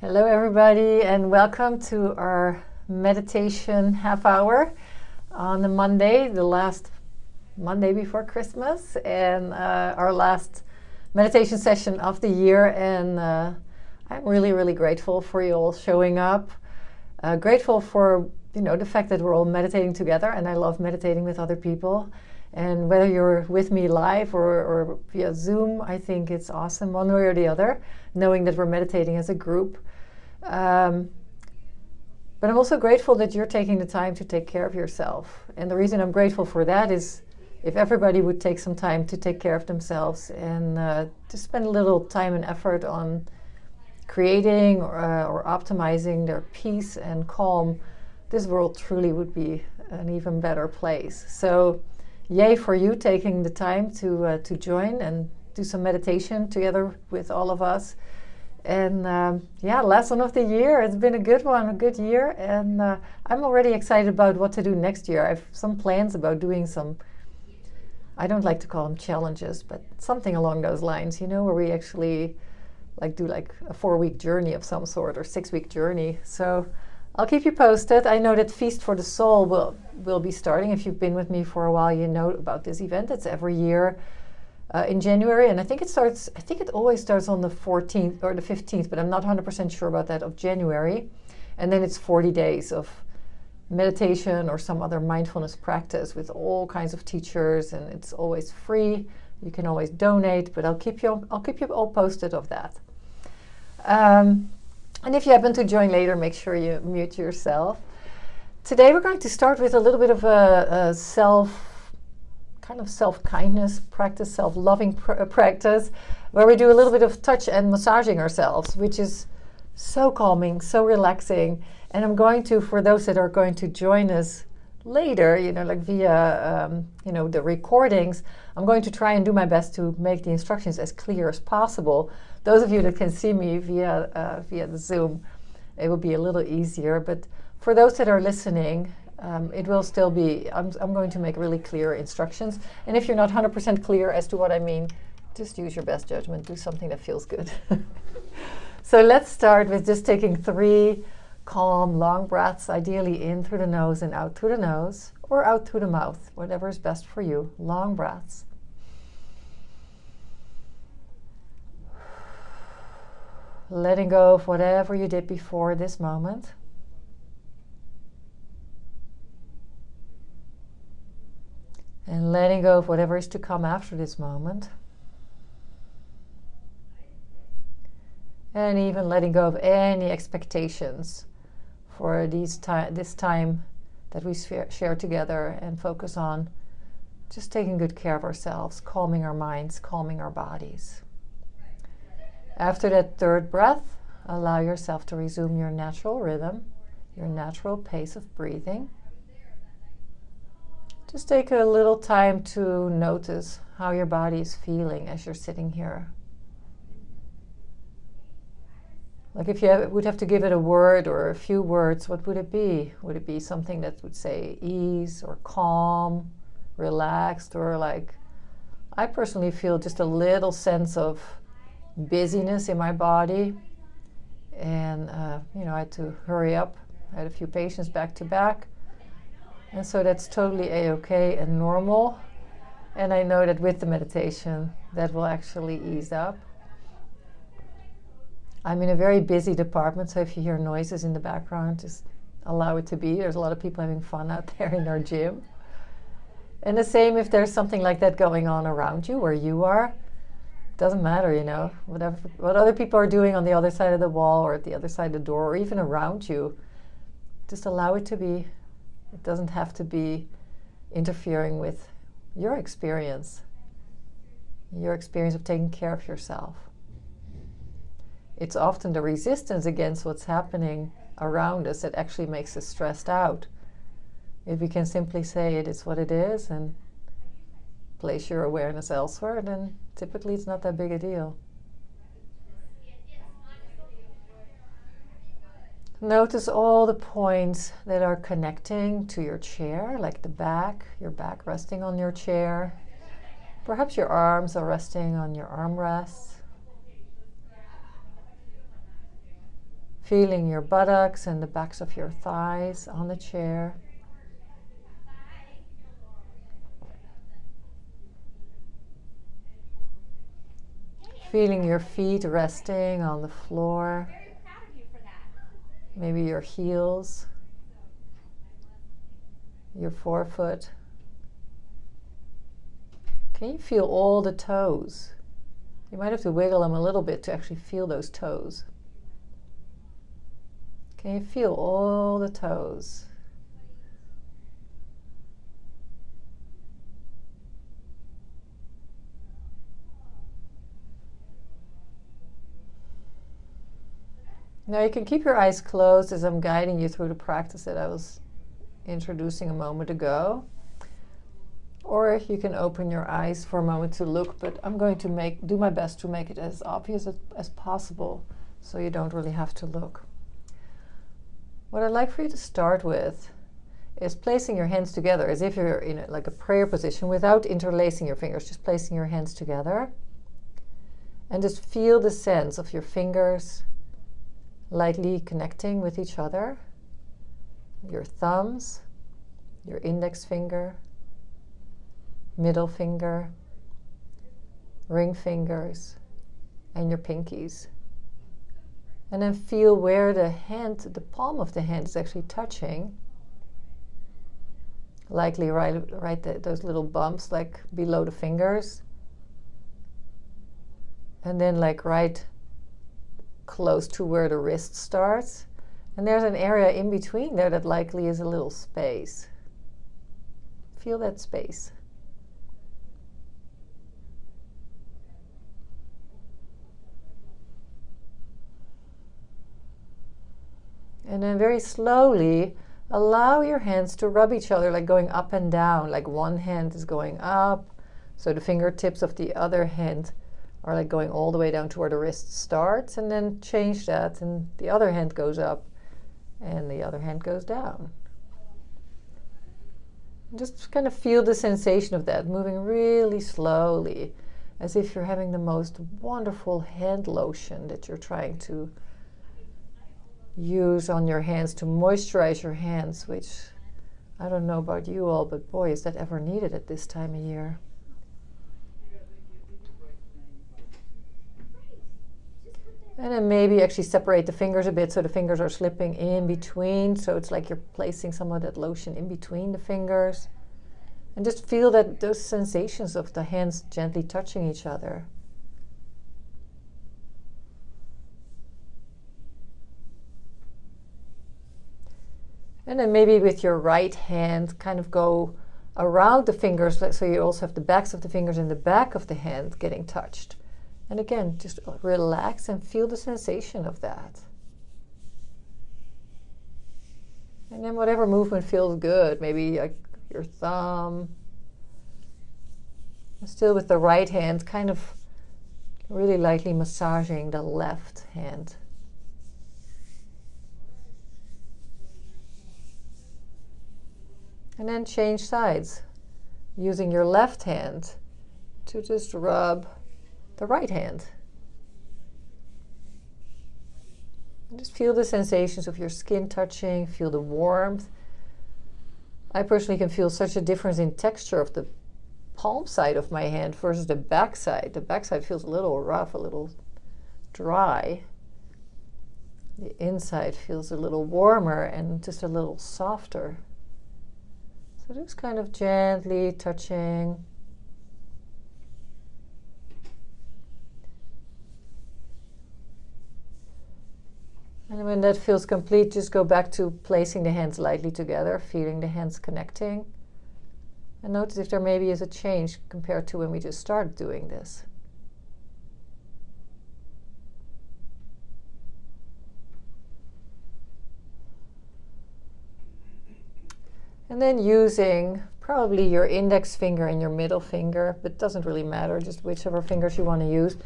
Hello everybody and welcome to our meditation half hour on the Monday, the last Monday before Christmas, and our last meditation session of the year. And I'm really grateful for you all showing up. Grateful for the fact that we're all meditating together, and I love meditating with other people. And whether you're with me live or via Zoom, I think it's awesome one way or the other, knowing that we're meditating as a group. But I'm also grateful that you're taking the time to take care of yourself. And the reason I'm grateful for that is if everybody would take some time to take care of themselves and to spend a little time and effort on creating or optimizing their peace and calm, this world truly would be an even better place. So yay for you taking the time to join and do some meditation together with all of us. And last one of the year. It's been a good one, a good year. And I'm already excited about what to do next year. I have some plans about doing some, I don't like to call them challenges, but something along those lines, where we actually do a 4-week journey of some sort or 6-week journey. So I'll keep you posted. I know that Feast for the Soul will be starting. If you've been with me for a while, you know about this event. It's every year in January, and I think it always starts on the 14th or the 15th, but I'm not 100% sure about that, of January. And then it's 40 days of meditation or some other mindfulness practice with all kinds of teachers, and it's always free. You can always donate, but I'll keep you all posted of that. And if you happen to join later, make sure you mute yourself. Today we're going to start with a little bit of a self-kindness practice, self-loving practice, where we do a little bit of touch and massaging ourselves, which is so calming, so relaxing. And I'm going to, for those that are going to join us later, via the recordings, I'm going to try and do my best to make the instructions as clear as possible. Those of you that can see me via the Zoom, it will be a little easier. But for those that are listening, it will still be, I'm going to make really clear instructions. And if you're not 100% clear as to what I mean, just use your best judgment. Do something that feels good. So let's start with just taking 3 calm, long breaths, ideally in through the nose and out through the nose, or out through the mouth, whatever is best for you. Long breaths. Letting go of whatever you did before this moment. And letting go of whatever is to come after this moment. And even letting go of any expectations for this time that we share together, and focus on just taking good care of ourselves, calming our minds, calming our bodies. After that 3rd breath, allow yourself to resume your natural rhythm, your natural pace of breathing. Just take a little time to notice how your body is feeling as you're sitting here. Like if you would have to give it a word or a few words, what would it be? Would it be something that would say ease or calm, relaxed, or I personally feel just a little sense of busyness in my body. And, I had to hurry up. I had a few patients back to back. And so that's totally a-okay and normal. And I know that with the meditation, that will actually ease up. I'm in a very busy department, so if you hear noises in the background, just allow it to be. There's a lot of people having fun out there in our gym. And the same if there's something like that going on around you, where you are. It doesn't matter, what other people are doing on the other side of the wall or at the other side of the door or even around you. Just allow it to be. It doesn't have to be interfering with your experience of taking care of yourself. It's often the resistance against what's happening around us that actually makes us stressed out. If we can simply say it is what it is and place your awareness elsewhere, then typically it's not that big a deal. Notice all the points that are connecting to your chair, like the back, your back resting on your chair. Perhaps your arms are resting on your armrests. Feeling your buttocks and the backs of your thighs on the chair. Feeling your feet resting on the floor. Maybe your heels, your forefoot. Can you feel all the toes? You might have to wiggle them a little bit to actually feel those toes. Can you feel all the toes? Now you can keep your eyes closed as I'm guiding you through the practice that I was introducing a moment ago. Or you can open your eyes for a moment to look, but I'm going to do my best to make it as obvious as possible so you don't really have to look. What I'd like for you to start with is placing your hands together as if you're in like a prayer position without interlacing your fingers, just placing your hands together. And just feel the sense of your fingers lightly connecting with each other. Your thumbs, your index finger, middle finger, ring fingers, and your pinkies. And then feel where the palm of the hand is actually touching. Likely those little bumps like below the fingers. And then like right close to where the wrist starts. And there's an area in between there that likely is a little space. Feel that space. And then very slowly allow your hands to rub each other, like going up and down, like one hand is going up, so the fingertips of the other hand are like going all the way down to where the wrist starts, and then change that and the other hand goes up and the other hand goes down. Just kind of feel the sensation of that, moving really slowly, as if you're having the most wonderful hand lotion that you're trying to use on your hands to moisturize your hands, which I don't know about you all, but boy, is that ever needed at this time of year. And then maybe actually separate the fingers a bit so the fingers are slipping in between, so it's like you're placing some of that lotion in between the fingers. And just feel that those sensations of the hands gently touching each other. And then maybe with your right hand, kind of go around the fingers, so you also have the backs of the fingers and the back of the hand getting touched. And again, just relax and feel the sensation of that. And then whatever movement feels good, maybe like your thumb. And still with the right hand, kind of really lightly massaging the left hand. And then change sides, using your left hand to just rub the right hand. And just feel the sensations of your skin touching, feel the warmth. I personally can feel such a difference in texture of the palm side of my hand versus the back side. The back side feels a little rough, a little dry. The inside feels a little warmer and just a little softer. So just kind of gently touching. And when that feels complete, just go back to placing the hands lightly together, feeling the hands connecting. And notice if there maybe is a change compared to when we just started doing this. And then using probably your index finger and your middle finger, but it doesn't really matter, just whichever fingers you want to use.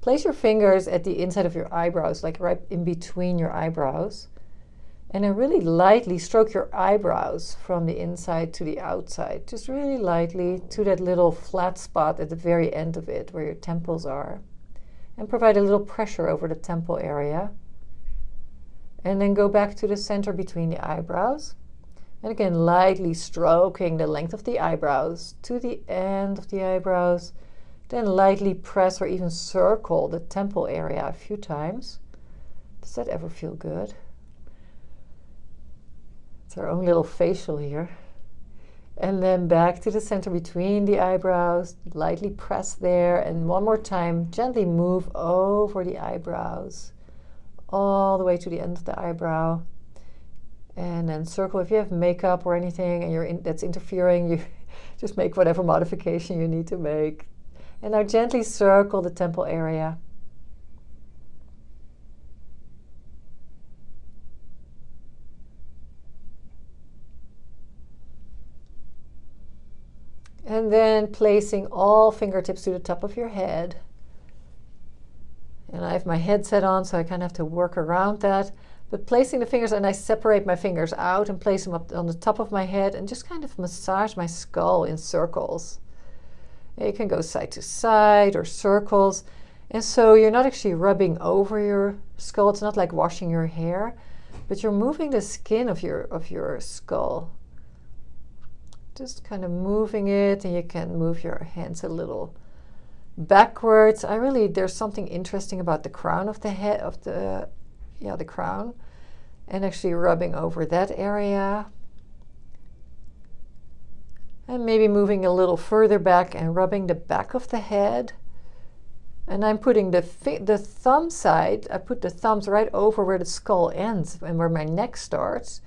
Place your fingers at the inside of your eyebrows, like right in between your eyebrows. And then really lightly stroke your eyebrows from the inside to the outside. Just really lightly to that little flat spot at the very end of it, where your temples are. And provide a little pressure over the temple area. And then go back to the center between the eyebrows. And again, lightly stroking the length of the eyebrows to the end of the eyebrows. Then lightly press or even circle the temple area a few times. Does that ever feel good? It's our own little facial here. And then back to the center between the eyebrows. Lightly press there. And one more time, gently move over the eyebrows. All the way to the end of the eyebrow. And then circle. If you have makeup or anything and that's interfering, you just make whatever modification you need to make. And now gently circle the temple area. And then placing all fingertips to the top of your head. And I have my headset on, so I kind of have to work around that. But placing the fingers, and I separate my fingers out and place them up on the top of my head and just kind of massage my skull in circles. And you can go side to side or circles. And so you're not actually rubbing over your skull. It's not like washing your hair, but you're moving the skin of your skull. Just kind of moving it, and you can move your hands a little backwards. There's something interesting about the crown of the head, the crown, and actually rubbing over that area. And maybe moving a little further back and rubbing the back of the head. And I'm putting the thumb side, I put the thumbs right over where the skull ends and where my neck starts.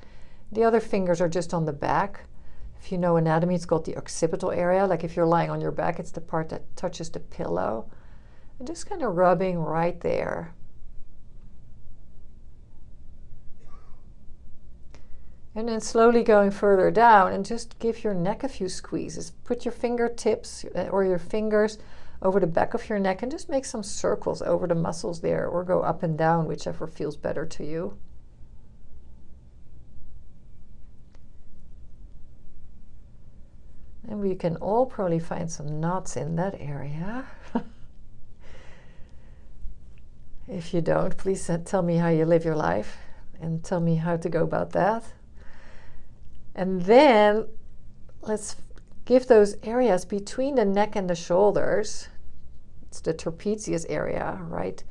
The other fingers are just on the back. If you know anatomy, it's called the occipital area. Like if you're lying on your back, it's the part that touches the pillow. And just kind of rubbing right there. And then slowly going further down and just give your neck a few squeezes. Put your fingertips or your fingers over the back of your neck and just make some circles over the muscles there, or go up and down, whichever feels better to you. And we can all probably find some knots in that area. If you don't, please tell me how you live your life and tell me how to go about that. And then let's give those areas between the neck and the shoulders. It's the trapezius area, right?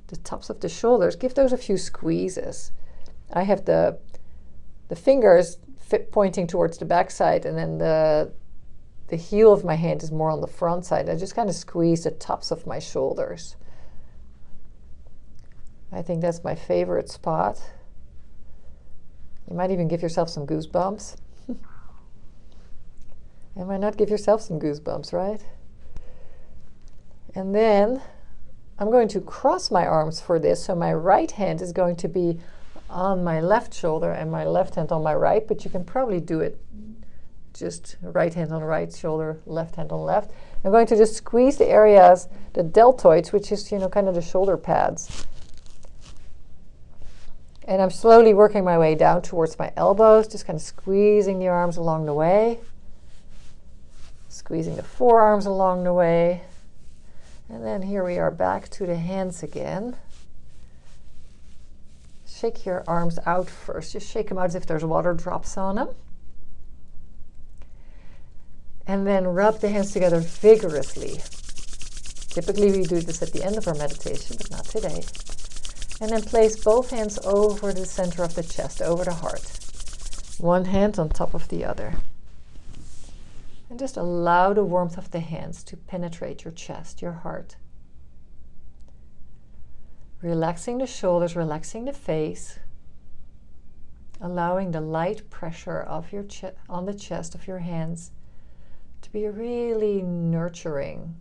The tops of the shoulders. Give those a few squeezes. I have the fingers pointing towards the back side, and then the heel of my hand is more on the front side. I just kind of squeeze the tops of my shoulders. I think that's my favorite spot. You might even give yourself some goosebumps. And why not give yourself some goosebumps, right? And then I'm going to cross my arms for this. So my right hand is going to be on my left shoulder and my left hand on my right, but you can probably do it just right hand on right shoulder, left hand on left. I'm going to just squeeze the areas, the deltoids, which is, kind of the shoulder pads. And I'm slowly working my way down towards my elbows, just kind of squeezing the arms along the way. Squeezing the forearms along the way. And then here we are back to the hands again. Shake your arms out first. Just shake them out as if there's water drops on them. And then rub the hands together vigorously. Typically we do this at the end of our meditation, but not today. And then place both hands over the center of the chest, over the heart. One hand on top of the other. And just allow the warmth of the hands to penetrate your chest, your heart. Relaxing the shoulders, relaxing the face. Allowing the light pressure of your on the chest of your hands to be really nurturing.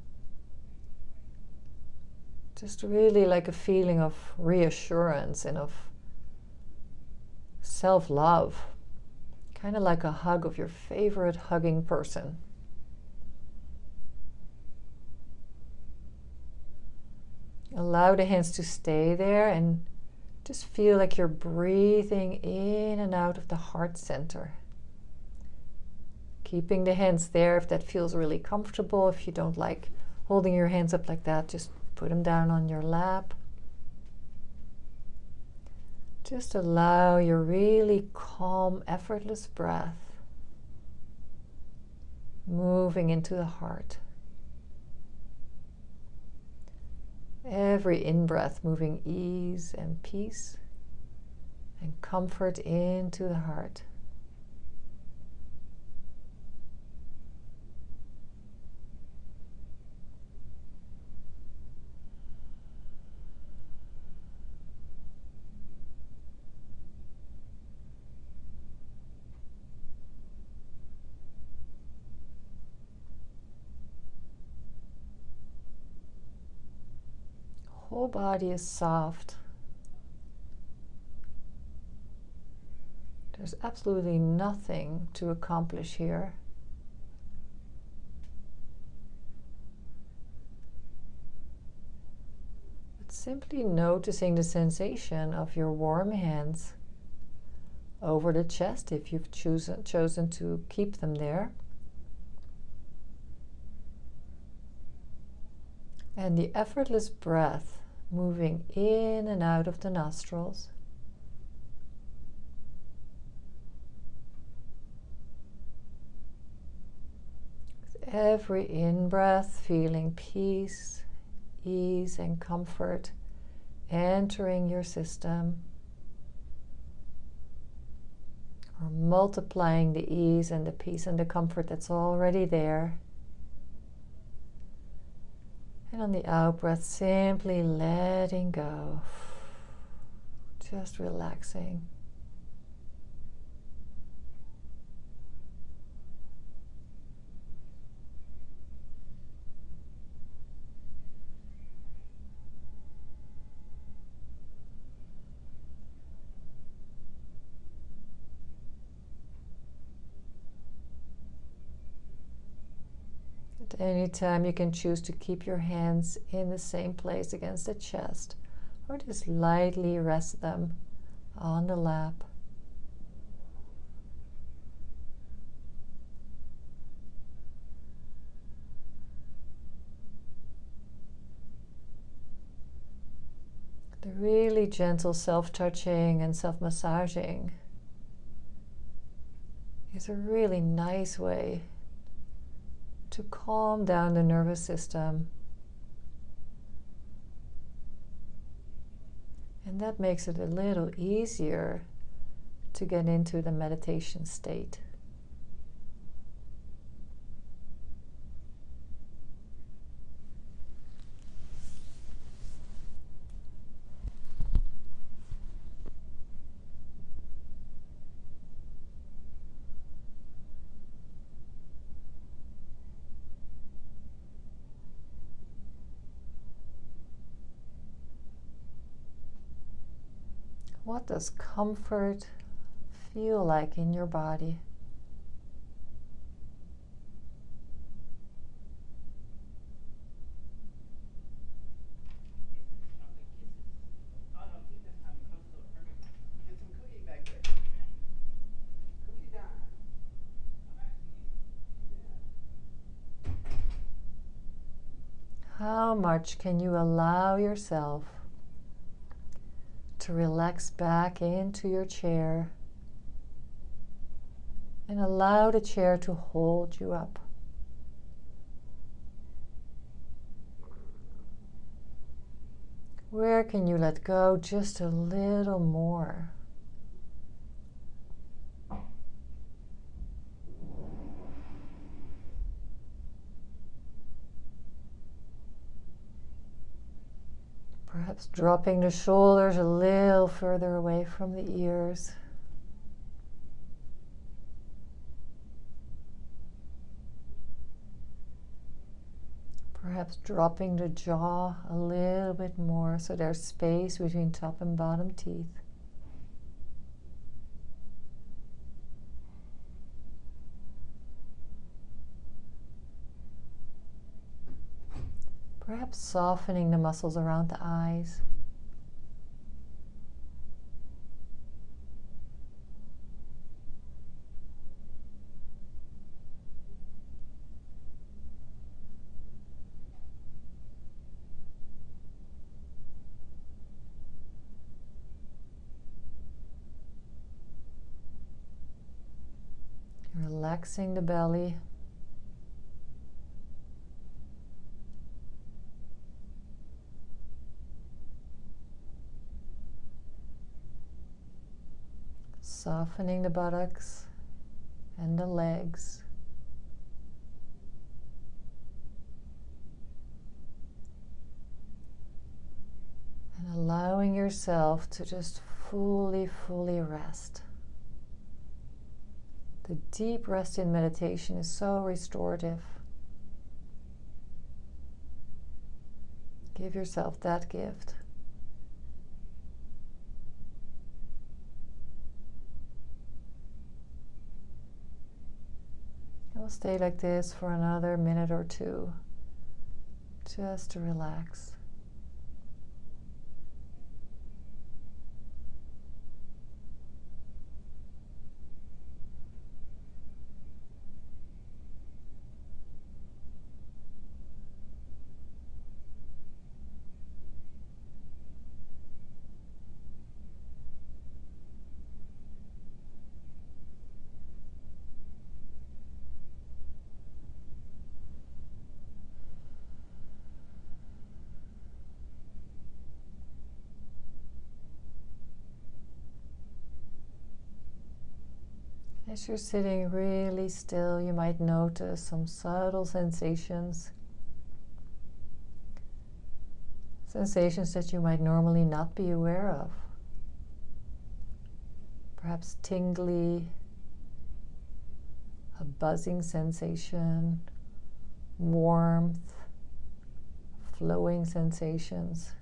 Just really like a feeling of reassurance and of self-love. Kind of like a hug of your favorite hugging person. Allow the hands to stay there and just feel like you're breathing in and out of the heart center. Keeping the hands there if that feels really comfortable. If you don't like holding your hands up like that, just put them down on your lap. Just allow your really calm, effortless breath moving into the heart. Every in-breath moving ease and peace and comfort into the heart. Whole body is soft. There's absolutely nothing to accomplish here. But simply noticing the sensation of your warm hands over the chest if you've chosen to keep them there. And the effortless breath moving in and out of the nostrils. With every in-breath, feeling peace, ease, and comfort entering your system, or multiplying the ease and the peace and the comfort that's already there. And on the out breath, simply letting go, just relaxing. At any time you can choose to keep your hands in the same place against the chest, or just lightly rest them on the lap. The really gentle self-touching and self-massaging is a really nice way to calm down the nervous system. And that makes it a little easier to get into the meditation state. What does comfort feel like in your body? How much can you allow yourself to relax back into your chair and allow the chair to hold you up? Where can you let go just a little more? Perhaps dropping the shoulders a little further away from the ears. Perhaps dropping the jaw a little bit more so there's space between top and bottom teeth. Perhaps softening the muscles around the eyes. relaxing the belly. Softening the buttocks and the legs. And allowing yourself to just fully rest. The deep rest in meditation is so restorative. Give yourself that gift. We'll stay like this for another minute or two, just to relax. As you're sitting really still, you might notice some subtle sensations. Sensations that you might normally not be aware of. Perhaps tingly, a buzzing sensation, warmth, flowing sensations.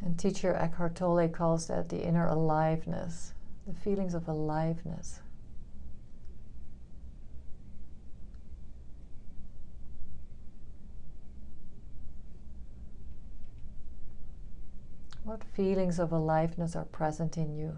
And teacher Eckhart Tolle calls that the inner aliveness, the feelings of aliveness. What feelings of aliveness are present in you?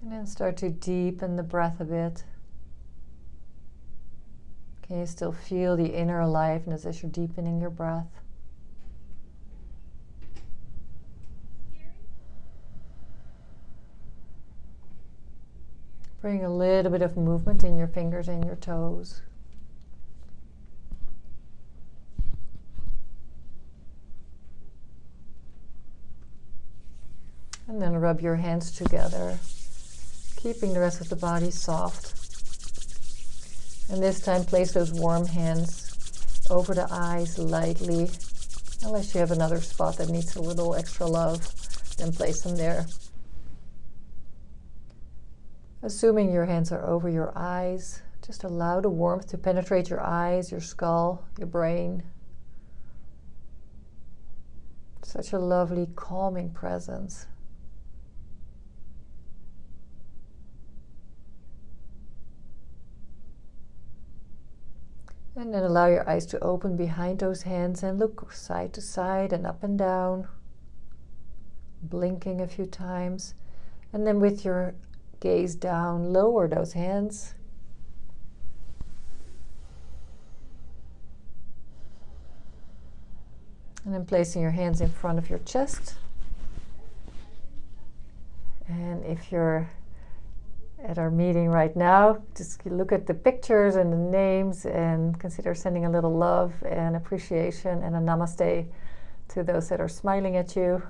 And then start to deepen the breath a bit. Can you still feel the inner aliveness as you're deepening your breath? Bring a little bit of movement in your fingers and your toes. And then rub your hands together, keeping the rest of the body soft. And this time place those warm hands over the eyes lightly. Unless you have another spot that needs a little extra love, then place them there. Assuming your hands are over your eyes, just allow the warmth to penetrate your eyes, your skull, your brain. Such a lovely, calming presence. And then allow your eyes to open behind those hands and look side to side and up and down, blinking a few times. And then with your gaze down, lower those hands. And then placing your hands in front of your chest. And if you're at our meeting right now, just look at the pictures and the names and consider sending a little love and appreciation and a namaste to those that are smiling at you.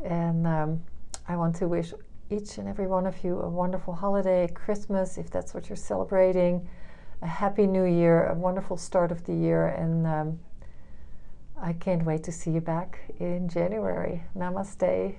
And I want to wish each and every one of you a wonderful holiday, Christmas, if that's what you're celebrating, a happy new year, a wonderful start of the year, and I can't wait to see you back in January. Namaste.